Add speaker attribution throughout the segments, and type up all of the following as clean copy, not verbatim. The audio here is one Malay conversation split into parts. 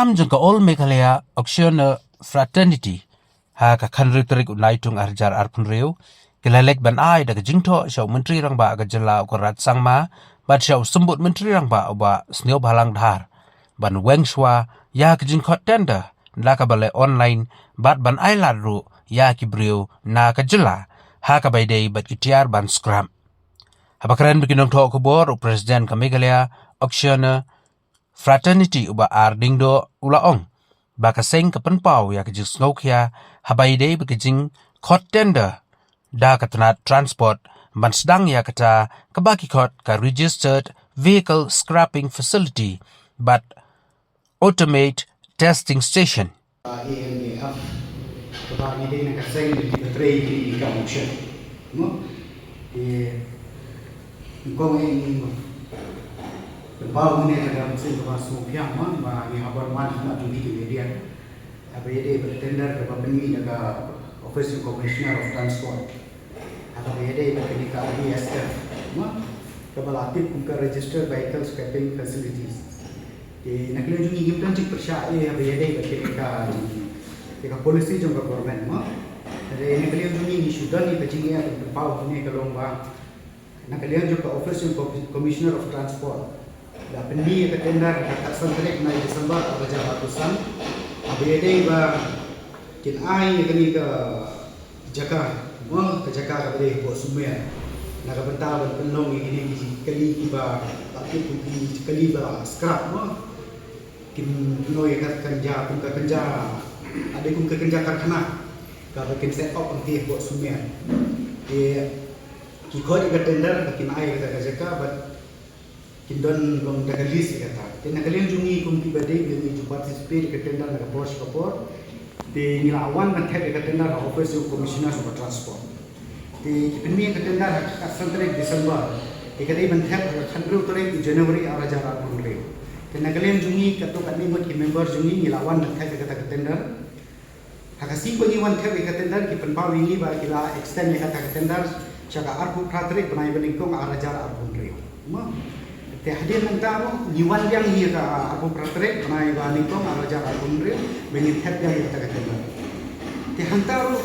Speaker 1: Kam jengka all Meghalaya Auctioneer Fraternity ha ka khanri tarik unai tung arjar arpun reu kelalek ban ai da jingtho shau menteri rang ba ga jela ko rat sangma bat shau sembut menteri rang ba sneo balang dhar ban wengshwa ya ka jingkhot tender la ka bale online bat ban ai ladru ya ki breu na ka jela ha ka bai dei bat kitiar ban scram habakran bikinong tho ko bor president ka Meghalaya Auctioneer Fraternity uba ardingdo ulaong baka seng ka penpau ya kejing snokya habai dei bekejing khot tender da katna transport ban sedang ya kata kabaki khot ka registered vehicle scrapping facility but automate testing station
Speaker 2: AMAF kabagi dei na kaseng di betray di auction no kong Bau ni ada mesin kemasuk yang mana ni habar mana nak tunjuk media. Apa ini bertender ke pembeli dengan Office Commissioner of Transport. Apa ini berkini ke RDSF. Kepala aktif untuk register vehicle scrapping facilities. Di negara juga kita cik percaya apa ini berkini ke polisi juga government. Jadi negara juga ini sudah ni kecilnya bau ni kalau negara juga Office Commissioner of Transport. Da pendi ke tender kat sentrek na Desember raja ratusan abede ba kin ai kani ke jaka ke jaka ke bo sumer na ka benta ban penong ini kali ba tapi kali ba scrap kin noi ka kanja pun ka kanja ade kum ka kanja karkhana ka kin set up anti bo sumer ki khoi ke tender kin ai ka jaka but Kindon long dagalis kata. Tena kalian jungi kumpi badai beli tu participate ke tender na Porsche kapor. Di nilawan na thek ke tender na Office of Commissioner of Transport. Di penmi ke tender ka santre Desember. Di kadai ban thek khandru tore January araja ra punre. Tena kalian jungi kato kami mot ki member jungi nilawan na thek ke tender. Hakasi ko ni wan thek ke tender ki penpaw wingi ba kila extend ya kata tender chaka arpu pratrik banai beningkong araja ra punre. Hadir mentaro niwan yang ia ka aku pratrek nai bani ko araja alunre bengit het yang kata kata te hantaro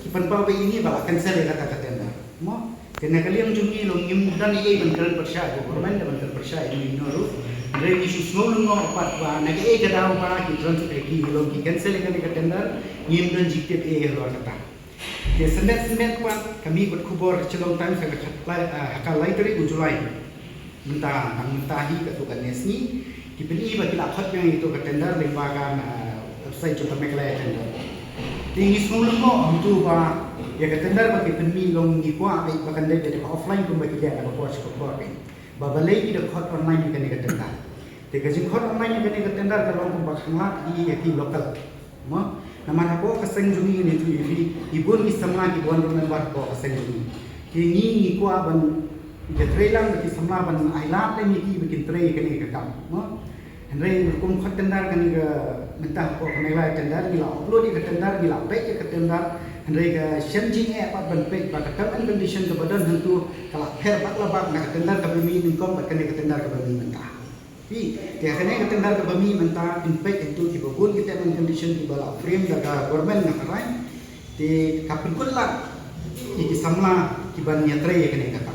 Speaker 2: ki panpau be ini bala cancel kata kata mo kena kalian jungi long ngim dan ie bentar persya government bentar persya ini noru re isu small no pat ba na ke ke daw ba ki transfer ki long ki cancel kata kata ngim dan jikte e lo kata te sendet kwa kami ikut kubur celong time sa hakal laitri Julai mentahi ketukan nesni dipeni bagi lapat yang itu ke tender lembaga website Kota Meghalaya tender tinggi semula untuk ba ya ke tender bagi penmi long di kwa baik bahkan dari offline pun bagi dia apa Porsche kapor ba balai di hot online kan ke tender tiga jing hot online kan ke tender kalau pun bahkan di lokal mo nama apa keseng juni ini tu ibun ni sama di buan member ko keseng juni tinggi ni kwa ban ke trailang bagi semla ban ailat le miki bikin tray kani ke kam mo henry kum khot tendar kani ke mentah ko Meghalaya tendar bila upload ke tendar bila page ke tendar henry ke changing apa ban page ba term and condition ke badan hentu kala pher bak la bak na ke tendar ke bumi min kom kani ke tendar ke bumi mentah pi ke kani ke tendar ke bumi mentah in page itu ki bagun kita and condition ki bala frame daga government na karai ti kapin kulak ki samla ki ban ya tray kani ke kam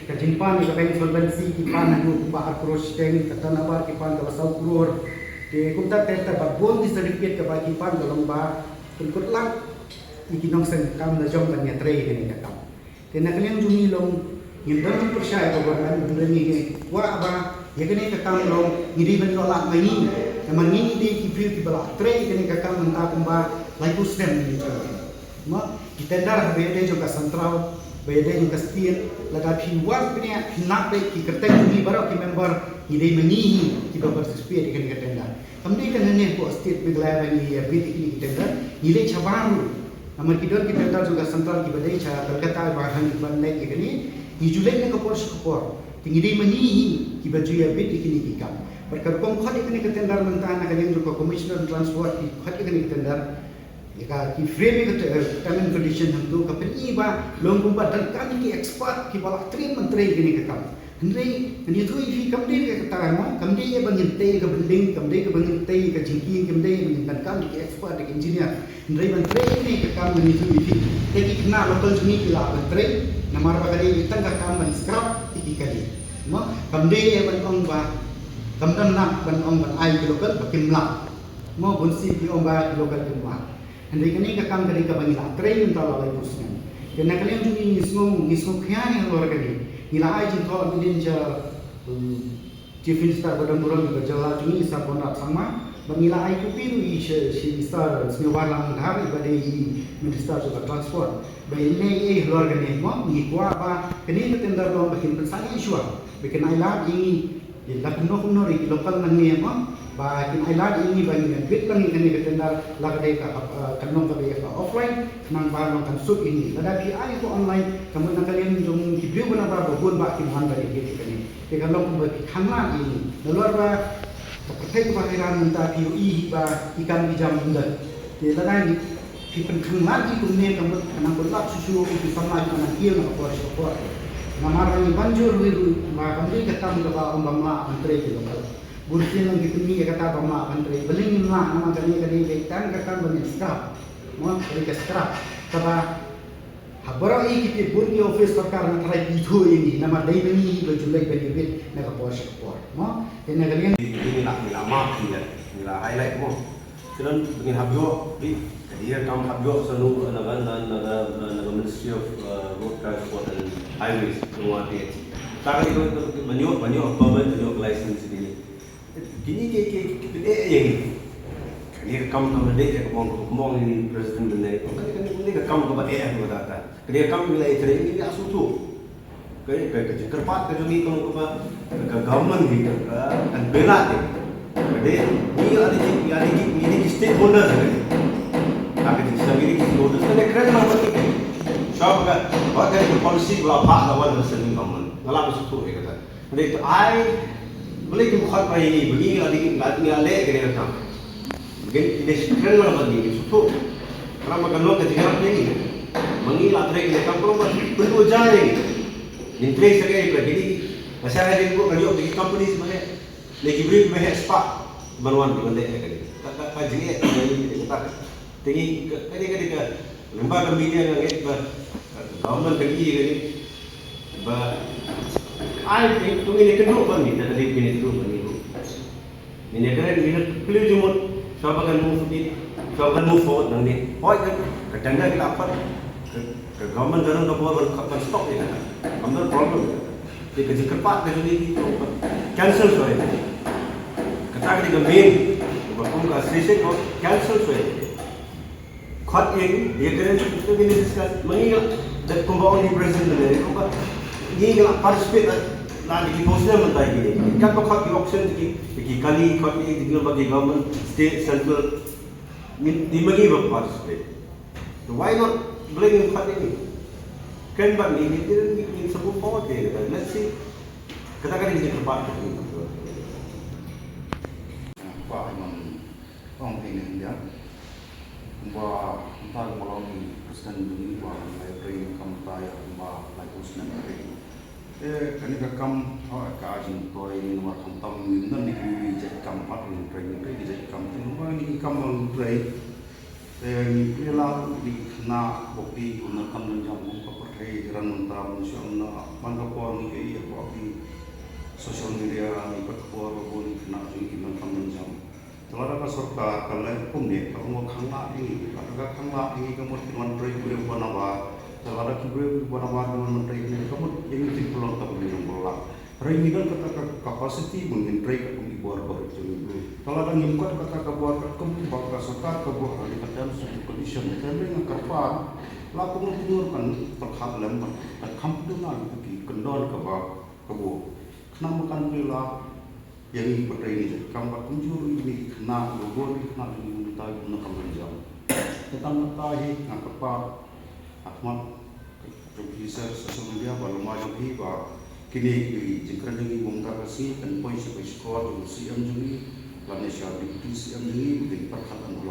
Speaker 2: kajimpan ni kapan solvency kipan anu bahar cross tank kata nabar kipan kalau sau kror de kumta teta babon di certificate ke bagi kipan dalam ba tukut lang ikinong sen kam na jom ban yatre ni kata kena kalian jumi long ngindon percaya government bulan ni wa ba ya kene ka kam long ngidi ban yola mani naman ni di kifil ki bala tre kene ka kam nta kumba laipu stem ni ma kitendar bede juga sentral beda juga setiap lagi piwal punya nak baik kita kerja baru kita member ini menihi kita bersesuai dengan kerja. Kami kan hanya buat setiap Meghalaya ini bidik ini kerja. Nilai cabaran, namun kita juga sentral kita dari cara berkata bahan kita naik ini. Ijulai nak kapor, tinggi menihi kita jual bidik ini kita. Berkerjaan kau ini kerja mentah nak kalian juga Commissioner Transport kau ini kerja. Jika ki frame itu term condition hentu kapeni ba long kumpa dan kami ki expert ki bala train menteri gini ke kam Henry ni tu ifi kamde ke kata mo kamde ye bangin te ke building kamde ke bangin te ke jingki kamde bangin kan kam ke expert ke engineer Henry ban tre ni ke kam ni tu ifi te ki kena local ni ki la ban tre namar ba kali itan ka kam ban scrap ti kali mo kamde ye ban ong ba kamdam nak ban ong ban ai ke local ba kim la mo bun si ki ong ba local kim la Henry kani ka kam kali ka bangin la tre ni ta la lai pusnya kena kali tu ni nismo khya ni lor kali nila ai jin thol din ja chief minister badam buram ga jala juni sa bonat sama bangila ai ku piru i she star snewala ngari bade i minister of transport ba ne e lor ga ne mo ni kwa ba kini tender lo ba kin sa ni shua bikin ai la ini la kuno kuno ri lokal nang ne mo ba kin ai la ini ba ni bit lang kini ke tender la ga ka kanong ka ba offline nang ba long kan sub ini ada pi ai ko online kamu nak kalian jom video bana ba gon ba kin han dari gitu kan ni kalau ba khangla ini luar ba pertek ba kiran minta pi i ba ikan di jam bundan de la dai pi pen khangla di kun ne kamu nang ko lak susu pi sama di mana kia na ko namar ni banjur wi ba kamdi katam ka ba ma antre ke lokal bursin lang gitu ni kata ba ma antre beling ma nama kani tan ka ban scrap mo ka scrap kaba habara i kiti burni office sarkar na try itu ini nama dai bani ba julai bani bit na ka posh ko mo tena kalian
Speaker 3: ini nak lama nila highlight mo kemudian dengan habyo di dia kam habyo sanu naga Ministry of Road Transport and Highways semua dia tak itu banyak permit banyak license ini kini ke yang dia kam dek ngomong ini presiden benar kan dia kam ke aku kata dia kam bila itu ini asu tu ke kerpat ke jumi ke government gitu kan bela dia jadi ini stakeholder agar disability stakeholder kan dia keren banget ini siapa kan waktu itu polisi berapa lawan seni government ngalah betul dia kata jadi itu boleh bukan kayak ini begini lagi ale kira kata ini keren banget ini betul karena makan lo ketika ini mengilat mereka kalau perlu jari ini trace sekali jadi saya ada juga kerja di company sebenarnya lagi beri meh spa baruan di mana kali kaji ini kata tinggi kali lembaga media yang government kali ba ai tu ini kedua bani dan dari ini tu bani ini keren ini perlu jumut siapa kan move forward nanti hoi kan kadang kita apa ke government dalam kapal kan stop ni kan ambil problem dia kerja kerpat kerja ni cancel soalnya kata kita main bakum ka session ko cancel soalnya khat ini dia keren itu ini discuss mengingat dan kumbaon di presiden ni ko ini nak participate lah di posnya mentai ini kan khat di option di kali khat ini di bagi government state central di bagi participate so why not bring khat ini kan bang ini dia sebut forward dia let's see katakan ini kerpat ini
Speaker 4: Pak Imam Ong ini ya bahwa entah kalau ni presiden ini bahwa library kampai bahwa library ini kani kam kaajin ko ini nomor kantam nan ni jadi kam pat ni library jadi kam ni kam library ni pela di na bukti guna kam dan jam ko pertai ran tam syamna mangkapor ni ke ko di social media ni patpor ko ni na ni man kam dan jam telah ada sarkar kalau pun ni kalau khangla ini kalau khangla ini kamu menteri boleh buat telah ada boleh buat menteri ini kamu ini tipulong tak boleh nombor Remedial kata capacity mungkin mereka kami buat berjumlah. Kalau ada ngikut kata buat kami bakal sekat kebuah hari kadang suatu condition. Tapi dengan kerpa, laku menunjukkan terhad lemah. Dan kamu dengar itu kendor kebuah. Kenapa kan bila yang ini berdiri? Kamu kunjur ini kena gubur ini kena ini minta guna kamu jam. Tentang tahi nak kerpa Ahmad producer sosial media belum ada hiba. Kini jika dengan bongkar kasih dan poin sebagai sekolah dan siam juni, lainnya siapa di siam juni mungkin perkhidmatan